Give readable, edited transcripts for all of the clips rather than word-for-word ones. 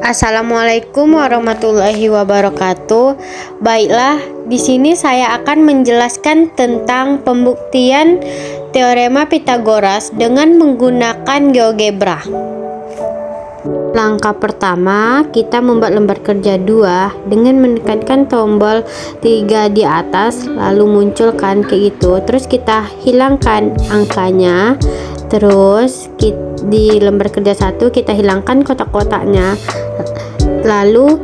Assalamualaikum warahmatullahi wabarakatuh. Baiklah, di sini saya akan menjelaskan tentang pembuktian teorema Pythagoras dengan menggunakan GeoGebra. Langkah pertama, kita membuat lembar kerja 2 dengan menekankan tombol 3 di atas, lalu munculkan kayak gitu. Terus kita hilangkan angkanya. Terus di lembar kerja 1 kita hilangkan kotak-kotaknya. Lalu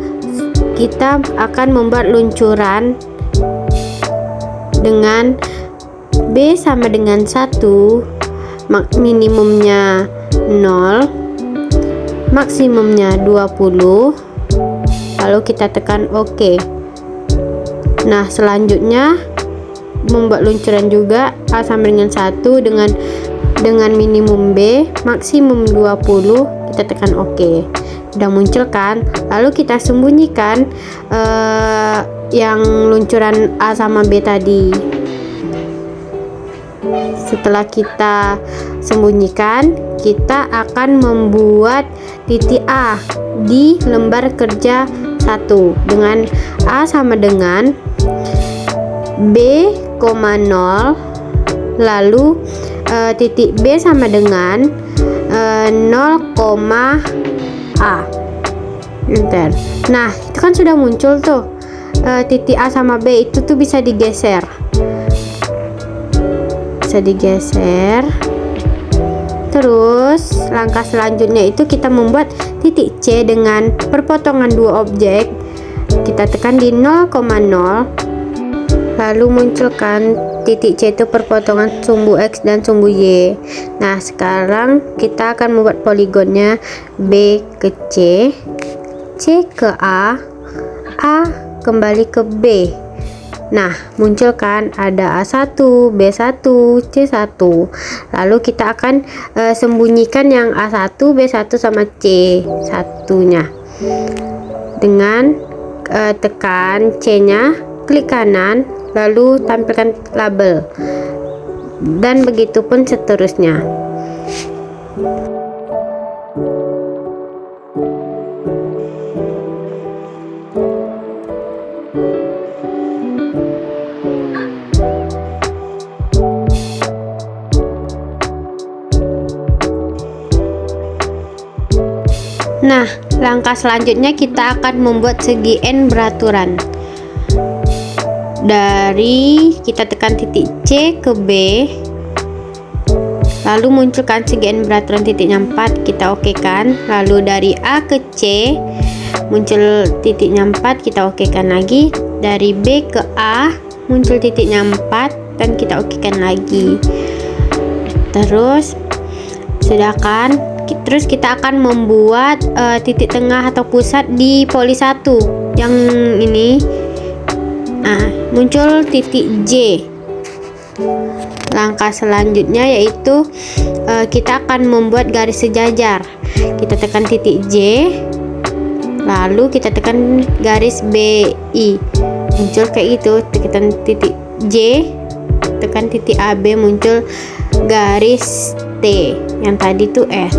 kita akan membuat luncuran dengan B sama dengan 1, minimumnya 0, maksimumnya 20, lalu kita tekan OK. Nah, selanjutnya membuat luncuran juga A sama dengan 1 dengan minimum B, maksimum 20, kita tekan OK. Udah muncul kan? Lalu kita sembunyikan yang luncuran A sama B tadi. Setelah kita sembunyikan, kita akan membuat titik A di lembar kerja 1 dengan A sama dengan B, 0, lalu titik B sama dengan 0, A. Bentar. Nah, itu kan sudah muncul tuh. Titik A sama B itu tuh bisa digeser. Terus langkah selanjutnya itu kita membuat titik C dengan perpotongan dua objek. Kita tekan di 0,0, lalu munculkan titik C itu perpotongan sumbu X dan sumbu Y. Nah, sekarang kita akan membuat poligonnya B ke C, C ke A kembali ke B. Nah, munculkan ada A1, B1, C1. Lalu kita akan sembunyikan yang A1, B1 sama C1-nya. Dengan tekan C-nya, klik kanan, lalu tampilkan label. Dan begitu pun seterusnya. Nah, langkah selanjutnya kita akan membuat segi N beraturan. Dari kita tekan titik C ke B, lalu munculkan segi N beraturan titiknya 4, kita oke kan. Lalu dari A ke C muncul titiknya 4, kita oke kan lagi. Dari B ke A muncul titiknya 4 dan kita oke kan lagi. Terus sudah kan. Terus kita akan membuat titik tengah atau pusat di poli 1 yang ini. Nah, muncul titik J. Langkah selanjutnya yaitu kita akan membuat garis sejajar. Kita tekan titik J, lalu kita tekan garis BI. Muncul kayak gitu. Tekan titik J, tekan titik AB, muncul garis T. Yang tadi tuh S.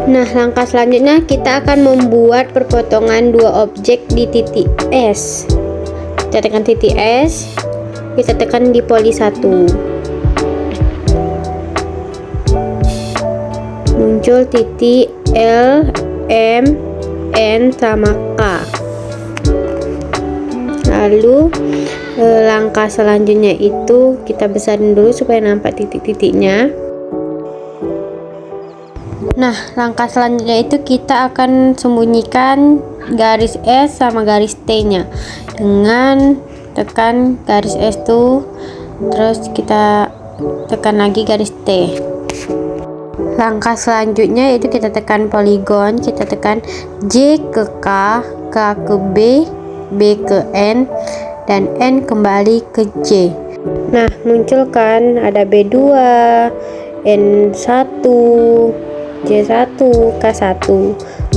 Nah, langkah selanjutnya kita akan membuat perpotongan dua objek di titik S. Kita tekan titik S, kita tekan di poli 1. Muncul titik L, M, N sama K. Lalu langkah selanjutnya itu kita besarin dulu supaya nampak titik-titiknya. Nah, langkah selanjutnya itu kita akan sembunyikan garis S sama garis T-nya dengan tekan garis S tuh, terus kita tekan lagi garis T. Langkah selanjutnya itu kita tekan poligon, kita tekan J ke K, K ke B, B ke N, dan N kembali ke J. Nah, munculkan ada B2, N1, J1, K1.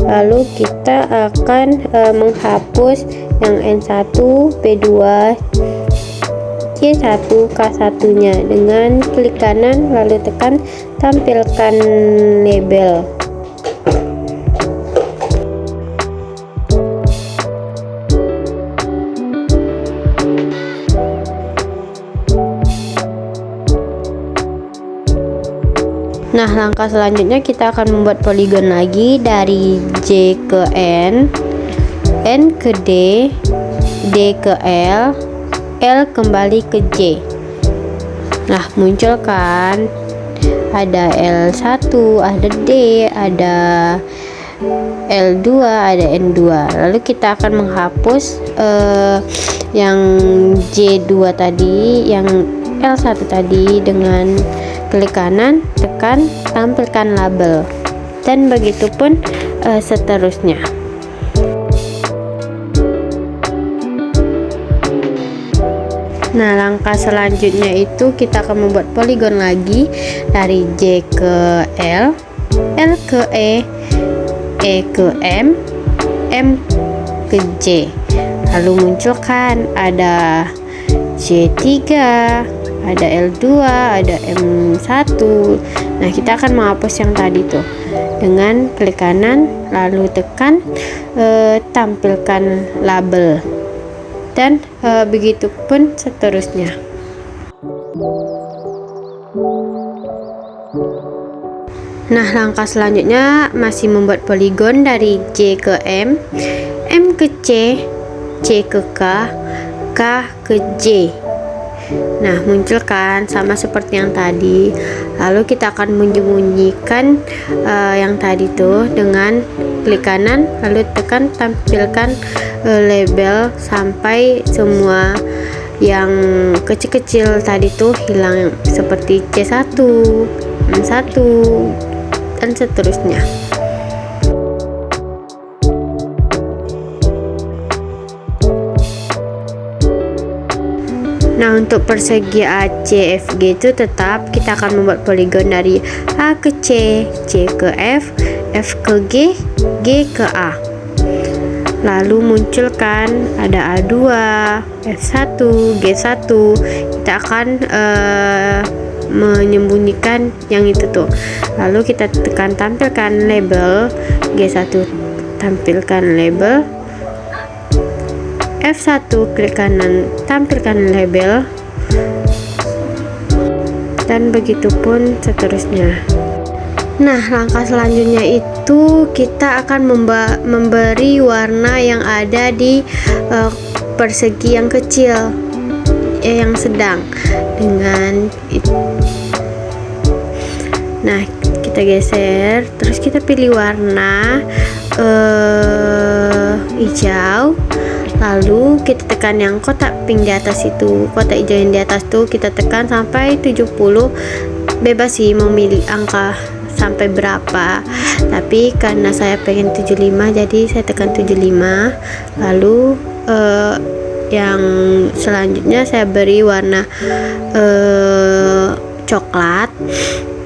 Lalu kita akan menghapus yang N1, B2, C1, K1 nya dengan klik kanan lalu tekan tampilkan label. Nah, langkah selanjutnya kita akan membuat poligon lagi dari J ke N ke D, D ke L kembali ke J. Nah, muncul kan ada L1, ada D, ada L2, ada N2. Lalu kita akan menghapus yang J2 tadi, yang L1 tadi dengan klik kanan, tekan tampilkan label, dan begitupun seterusnya. Nah, langkah selanjutnya itu kita akan membuat poligon lagi dari J ke L ke E ke M ke J. Lalu munculkan ada J3, ada L2, ada M1. Nah, kita akan menghapus yang tadi tuh dengan klik kanan, lalu tekan tampilkan label, dan begitu pun seterusnya. Nah, langkah selanjutnya masih membuat poligon dari J ke M ke C ke K ke J. Nah, muncul kan sama seperti yang tadi. Lalu kita akan menyembunyikan yang tadi tuh dengan klik kanan, lalu tekan tampilkan label sampai semua yang kecil-kecil tadi tuh hilang, seperti C1, M1, dan seterusnya. Nah, untuk persegi ACFG itu tetap kita akan membuat poligon dari A ke C ke F ke G ke A. Lalu munculkan ada A2, F1, G1. Kita akan menyembunyikan yang itu tuh. Lalu kita tekan tampilkan label, G1 tampilkan label, F1 klik kanan tampilkan label, dan begitu pun seterusnya. Nah, langkah selanjutnya itu kita akan memberi warna yang ada di persegi yang kecil, yang sedang, dengan nah, kita geser, terus kita pilih warna hijau. Lalu kita tekan yang kotak pink di atas itu, kotak hijau yang di atas tuh kita tekan sampai 70. Bebas sih mau milih angka sampai berapa, tapi karena saya pengen 75 jadi saya tekan 75. Lalu yang selanjutnya saya beri warna coklat,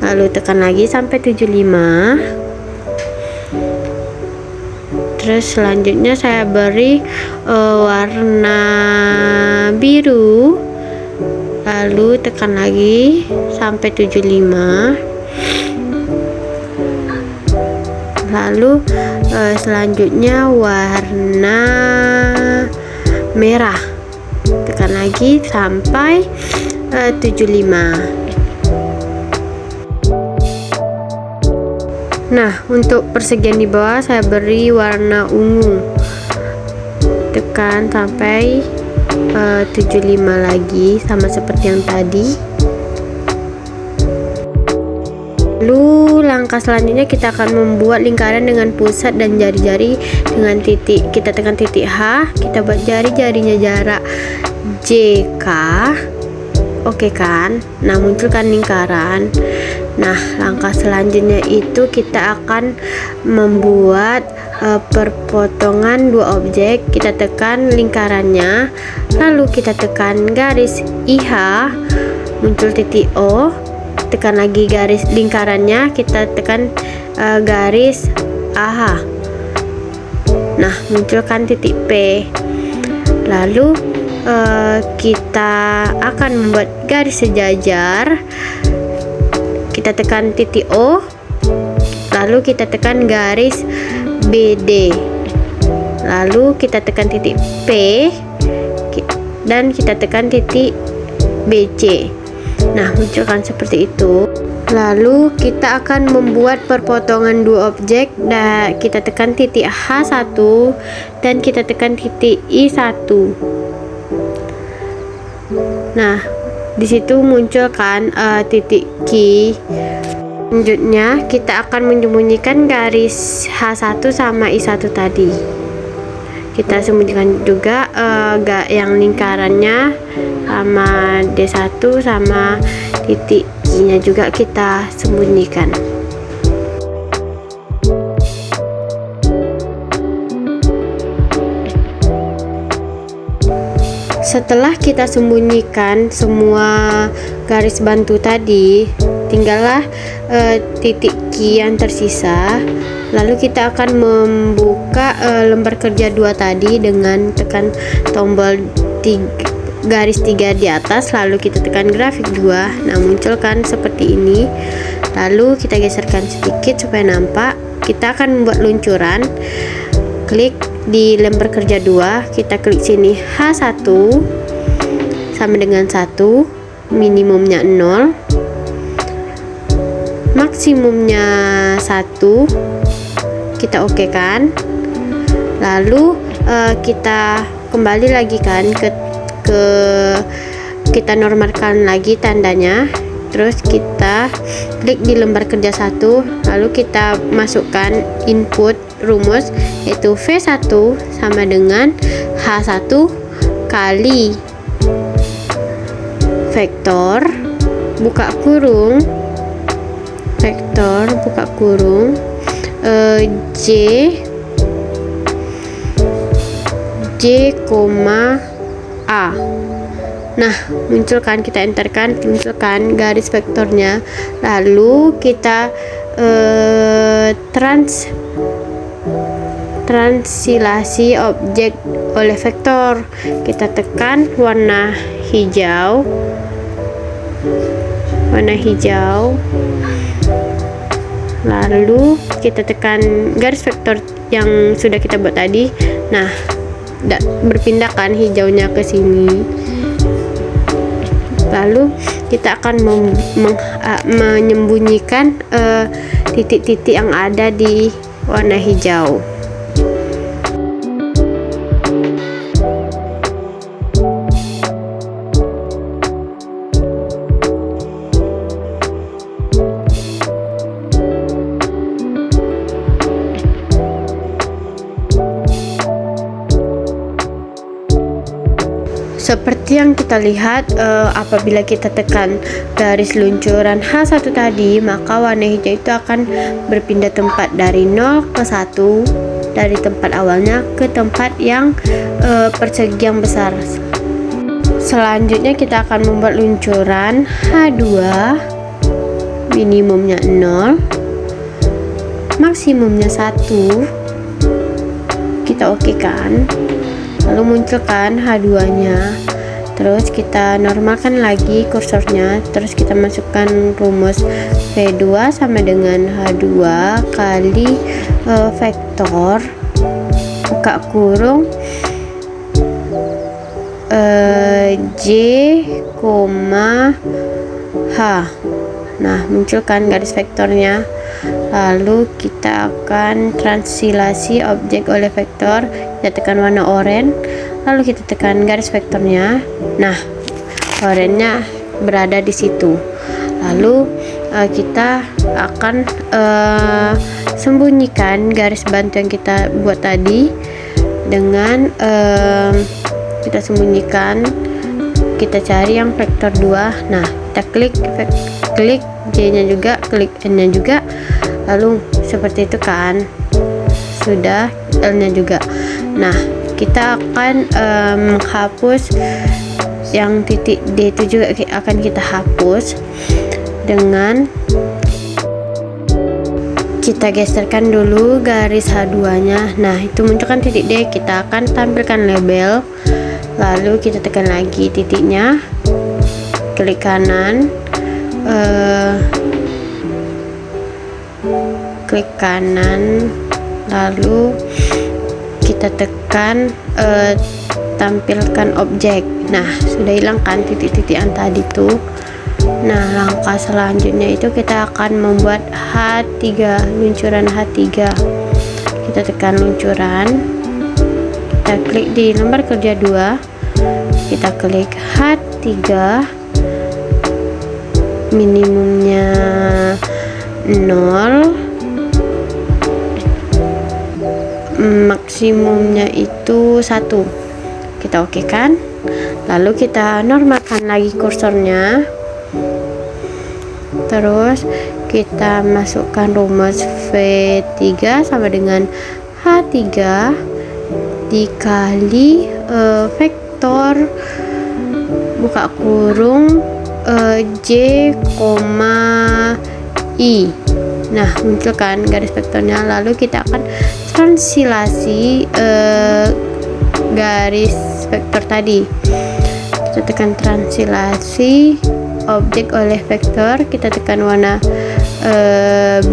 lalu tekan lagi sampai 75. Terus selanjutnya saya beri warna biru, lalu tekan lagi sampai 75. Lalu selanjutnya warna merah, tekan lagi sampai 75. Nah, untuk persegian di bawah saya beri warna ungu, tekan sampai 75 lagi, sama seperti yang tadi. Lalu langkah selanjutnya kita akan membuat lingkaran dengan pusat dan jari-jari dengan titik. Kita tekan titik H, kita buat jari-jarinya jarak JK. Oke kan? Nah, munculkan lingkaran. Nah, langkah selanjutnya itu kita akan membuat perpotongan dua objek. Kita tekan lingkarannya, lalu kita tekan garis IH, muncul titik O, tekan lagi garis lingkarannya, kita tekan garis AH. Nah, munculkan titik P. Lalu kita akan membuat garis sejajar. Kita tekan titik O, lalu kita tekan garis BD, lalu kita tekan titik P, dan kita tekan titik BC. Nah, munculkan seperti itu. Lalu kita akan membuat perpotongan dua objek. Dan kita tekan titik H1 dan kita tekan titik I1. Nah, di situ munculkan titik key. Selanjutnya kita akan menyembunyikan garis H1 sama I1 tadi. Kita sembunyikan juga yang lingkarannya sama D1 sama titik key-nya juga kita sembunyikan. Setelah kita sembunyikan semua garis bantu tadi, tinggallah titik key yang tersisa. Lalu kita akan membuka lembar kerja 2 tadi dengan tekan tombol garis 3 di atas, lalu kita tekan grafik 2. Nah, munculkan seperti ini. Lalu kita geserkan sedikit supaya nampak. Kita akan membuat luncuran. Klik di lembar kerja 2, kita klik sini H1 sama dengan 1, minimumnya 0, maksimumnya 1, kita oke kan. Lalu kita kembali lagi kan ke kita normalkan lagi tandanya, terus kita klik di lembar kerja 1, lalu kita masukkan input rumus yaitu V1 sama dengan H1 kali vektor buka kurung J, A. Nah, munculkan, kita enterkan, munculkan garis vektornya. Lalu kita translasi objek oleh vektor. Kita tekan warna hijau, lalu kita tekan garis vektor yang sudah kita buat tadi. Nah, berpindah kan hijaunya ke sini. Lalu kita akan menyembunyikan titik-titik yang ada di warna hijau. Seperti yang kita lihat, apabila kita tekan garis luncuran H1 tadi, maka warna hijau itu akan berpindah tempat dari 0 ke 1, dari tempat awalnya ke tempat yang persegi yang besar. Selanjutnya kita akan membuat luncuran H2, minimumnya 0, maksimumnya 1, kita oke kan. Lalu munculkan H2 nya, terus kita normalkan lagi kursornya, terus kita masukkan rumus V2 sama dengan H2 kali vektor buka kurung J, H. Nah, munculkan garis vektornya. Lalu kita akan translasi objek oleh vektor. Kita tekan warna oranye, lalu kita tekan garis vektornya. Nah, oranye-nya berada di situ. Lalu kita akan sembunyikan garis bantu yang kita buat tadi dengan kita sembunyikan. Kita cari yang vektor 2. Nah, kita klik J-nya juga, klik N-nya juga. Lalu seperti itu kan, sudah L-nya juga. Nah, kita akan menghapus yang titik D itu juga akan kita hapus dengan kita geserkan dulu garis H2 nya. Nah, itu munculkan titik D, kita akan tampilkan label. Lalu kita tekan lagi titiknya, klik kanan, lalu kita tekan tampilkan objek. Nah, sudah hilang kan titik-titik yang tadi tuh. Nah, langkah selanjutnya itu kita akan membuat H3, luncuran H3. Kita tekan luncuran, kita klik di lembar kerja 2, kita klik H3, minimumnya 0, maksimumnya itu 1. Kita oke kan, lalu kita normalkan lagi kursornya, terus kita masukkan rumus V3 sama dengan H3 dikali vektor buka kurung J, I. Nah, munculkan garis vektornya, lalu kita akan translasi garis vektor tadi. Kita tekan translasi objek oleh vektor, kita tekan warna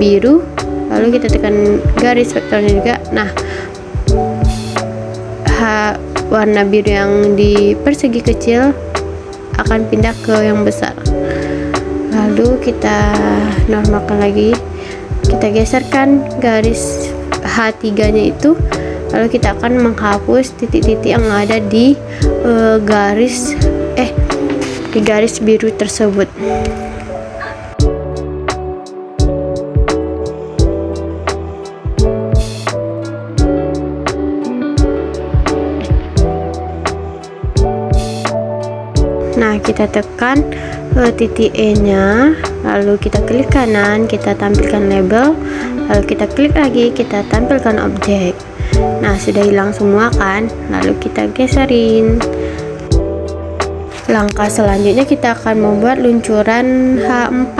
biru, lalu kita tekan garis vektornya juga. Nah, warna biru yang di persegi kecil akan pindah ke yang besar. Lalu kita normalkan lagi, kita geserkan garis H3 nya itu, lalu kita akan menghapus titik-titik yang ada di garis biru tersebut. Nah, kita tekan titik E nya, lalu kita klik kanan, kita tampilkan label, lalu kita klik lagi, kita tampilkan objek. Nah, sudah hilang semua kan, lalu kita geserin. Langkah selanjutnya kita akan membuat luncuran H4.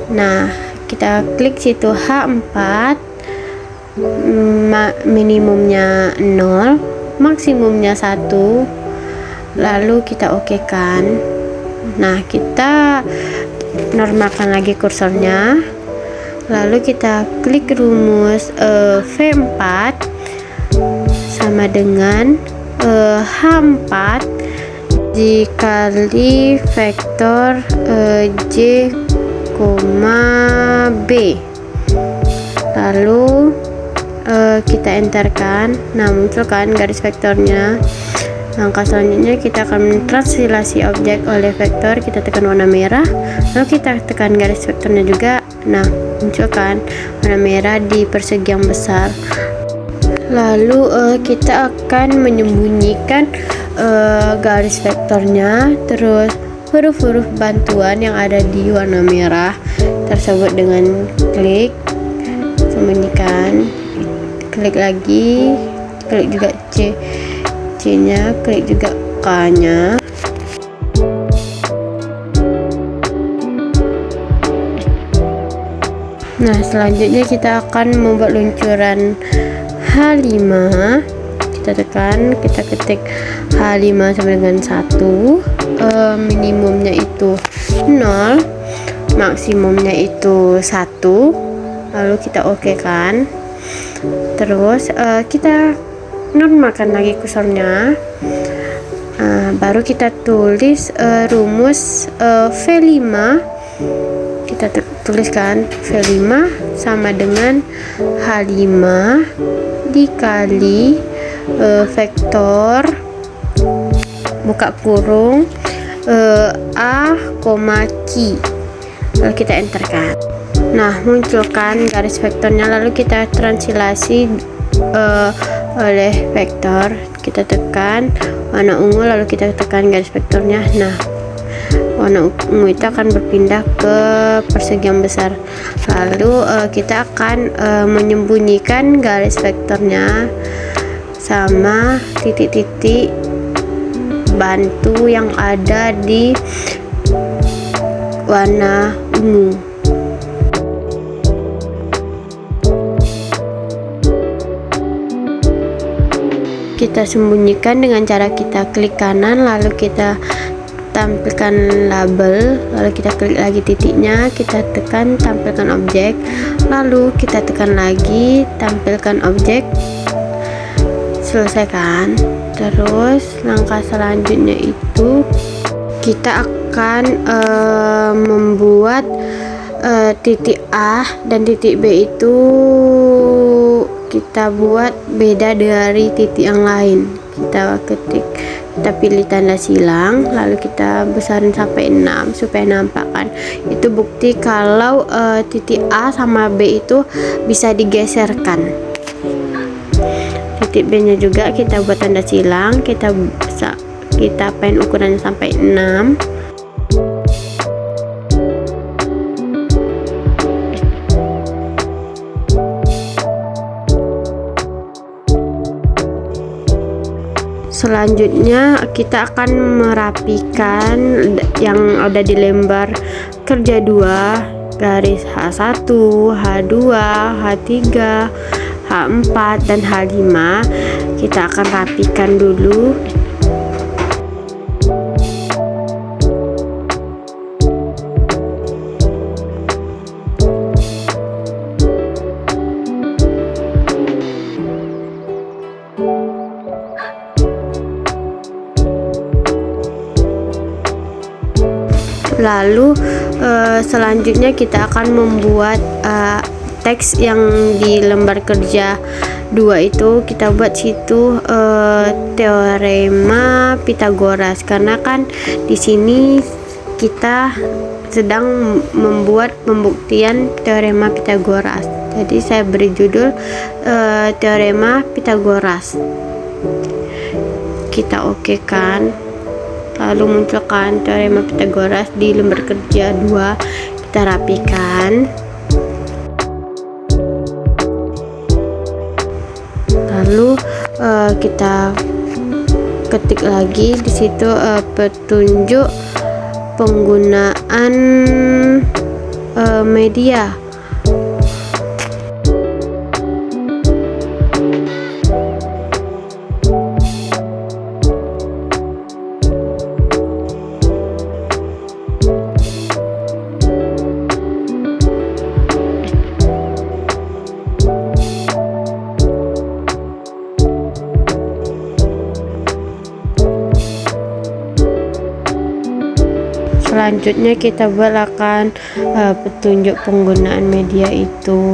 Nah, kita klik situ H4, minimumnya 0, maksimumnya 1, lalu kita oke kan. Nah, kita normalkan lagi kursornya, lalu kita klik rumus V4 sama dengan H4 dikali vektor J, B, lalu kita enterkan. Nah, munculkan garis vektornya. Langkah selanjutnya kita akan translasi objek oleh vektor, kita tekan warna merah, lalu kita tekan garis vektornya juga. Nah, munculkan warna merah di persegi yang besar. Lalu kita akan menyembunyikan garis vektornya, terus huruf-huruf bantuan yang ada di warna merah tersebut dengan klik sembunyikan, klik lagi, klik juga C nya, klik juga K nya. Nah, selanjutnya kita akan membuat luncuran H5. Kita tekan, kita ketik H5 sama dengan 1, minimumnya itu 0, maksimumnya itu 1, lalu kita oke kan. Terus kita normalkan lagi kursornya, baru kita tulis rumus V5. Kita tuliskan V5 sama dengan H5 dikali vektor buka kurung A, Q, lalu kita enterkan. Nah, munculkan garis vektornya, lalu kita translasi oleh vektor, kita tekan warna ungu, lalu kita tekan garis vektornya. Nah, warna ungu itu akan berpindah ke persegi yang besar. Lalu kita akan menyembunyikan garis vektornya sama titik-titik bantu yang ada di warna ungu. Kita sembunyikan dengan cara kita klik kanan, lalu kita tampilkan label, lalu kita klik lagi titiknya, kita tekan tampilkan objek, lalu kita tekan lagi tampilkan objek. Selesai kan. Terus langkah selanjutnya itu kita akan membuat titik A dan titik B itu kita buat beda dari titik yang lain. Kita pilih tanda silang, lalu kita besarin sampai 6 supaya nampak kan. Itu bukti kalau titik A sama B itu bisa digeserkan. Titik B nya juga kita buat tanda silang, kita pen ukurannya sampai 6. Selanjutnya kita akan merapikan yang ada di lembar kerja 2, garis H1, H2, H3, H4 dan H5. Kita akan rapikan dulu. Lalu selanjutnya kita akan membuat teks yang di lembar kerja 2 itu. Kita buat situ teorema Pitagoras, karena kan di sini kita sedang membuat pembuktian teorema Pitagoras. Jadi saya beri judul teorema Pitagoras. Kita oke kan. Lalu munculkan teorema Pitagoras di lembar kerja 2. Kita rapikan. Lalu kita ketik lagi di situ petunjuk penggunaan media. Selanjutnya kita buatkan petunjuk penggunaan media itu.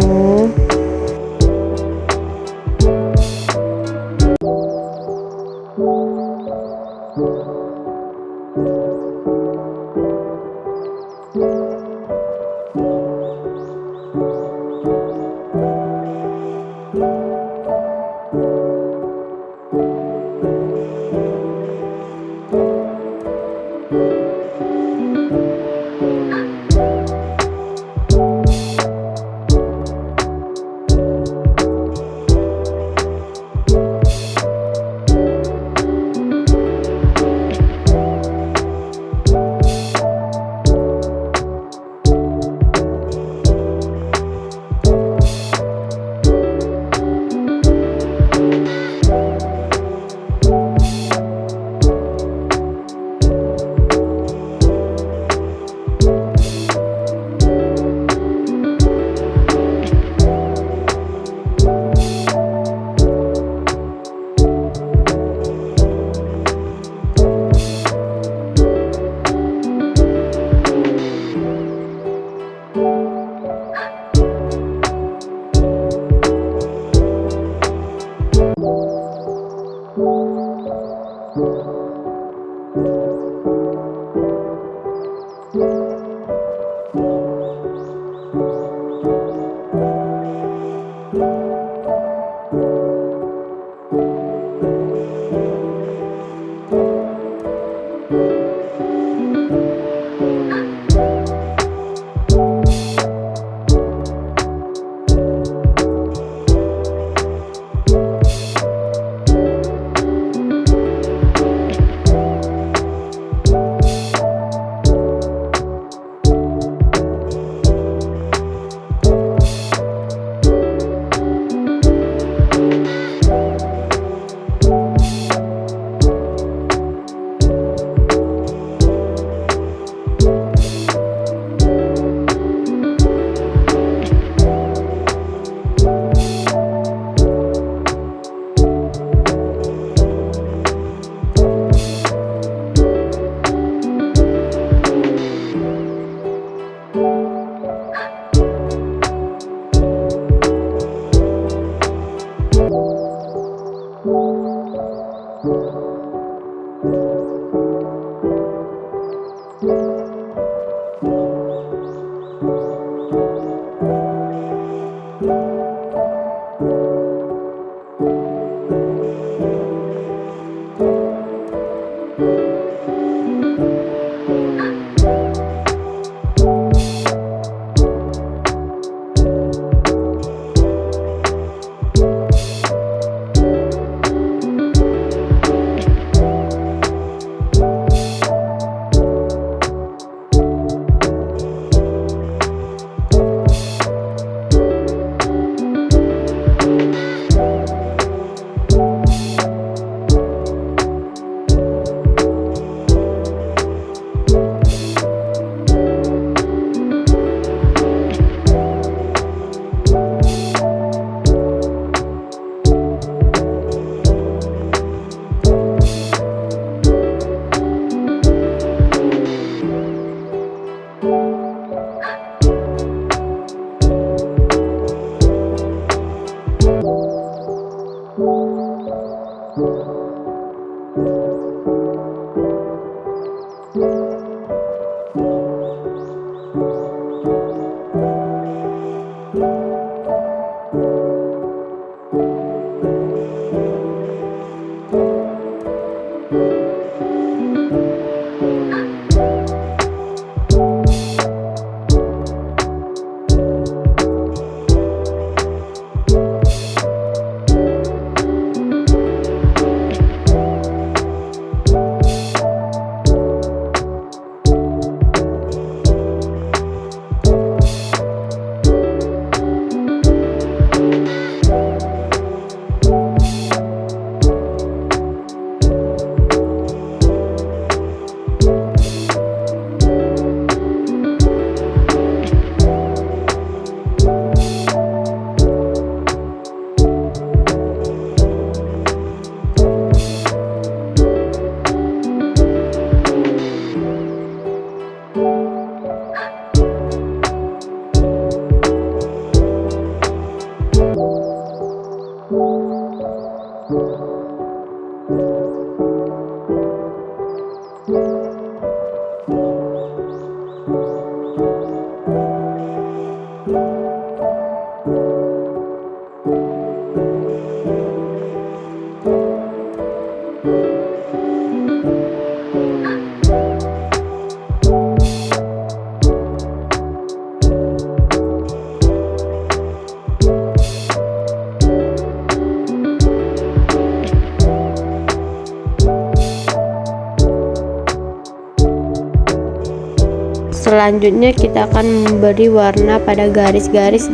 Selanjutnya kita akan memberi warna pada garis-garis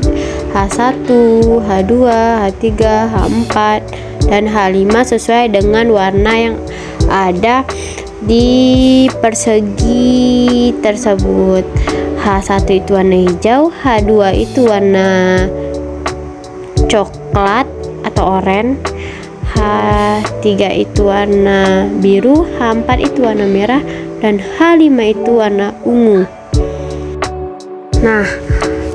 H1, H2, H3, H4, dan H5 sesuai dengan warna yang ada di persegi tersebut. H1 itu warna hijau, H2 itu warna coklat atau oranye, H3 itu warna biru, H4 itu warna merah, dan H5 itu warna ungu. Nah,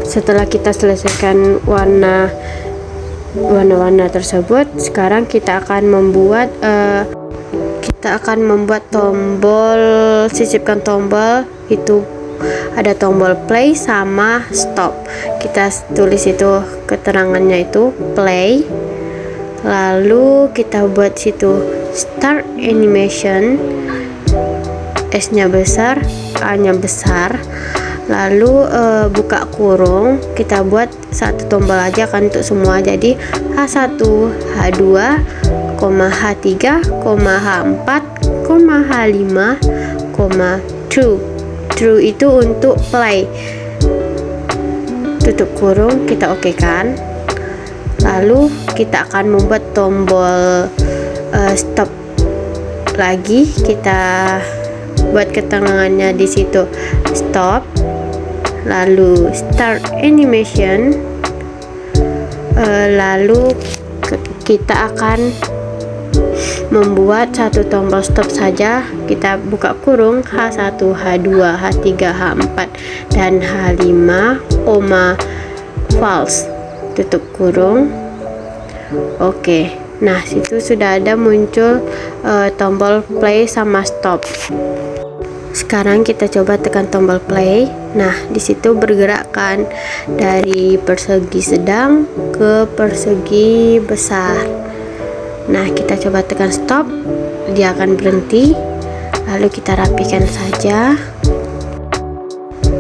setelah kita selesaikan warna-warna tersebut, sekarang kita akan membuat tombol, sisipkan tombol itu ada tombol play sama stop. Kita tulis itu keterangannya itu play, lalu kita buat situ start animation, S nya besar, A nya besar, lalu buka kurung, kita buat satu tombol aja kan untuk semua, jadi H1, H2, H3, H4, H5, true itu untuk play, tutup kurung, kita oke kan. Lalu kita akan membuat tombol stop lagi, kita buat keterangannya di situ stop, lalu start animation, lalu kita akan membuat satu tombol stop saja. Kita buka kurung H1, H2, H3, H4, dan H5, false, tutup kurung. Oke, nah situ sudah ada muncul tombol play sama stop. Sekarang kita coba tekan tombol play. Nah, di situ bergerakkan dari persegi sedang ke persegi besar. Nah, kita coba tekan stop, dia akan berhenti. Lalu kita rapikan saja.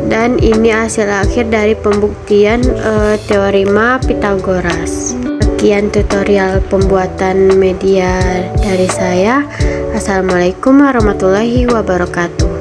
Dan ini hasil akhir dari pembuktian teorema Pythagoras. Sekian tutorial pembuatan media dari saya. Assalamualaikum warahmatullahi wabarakatuh.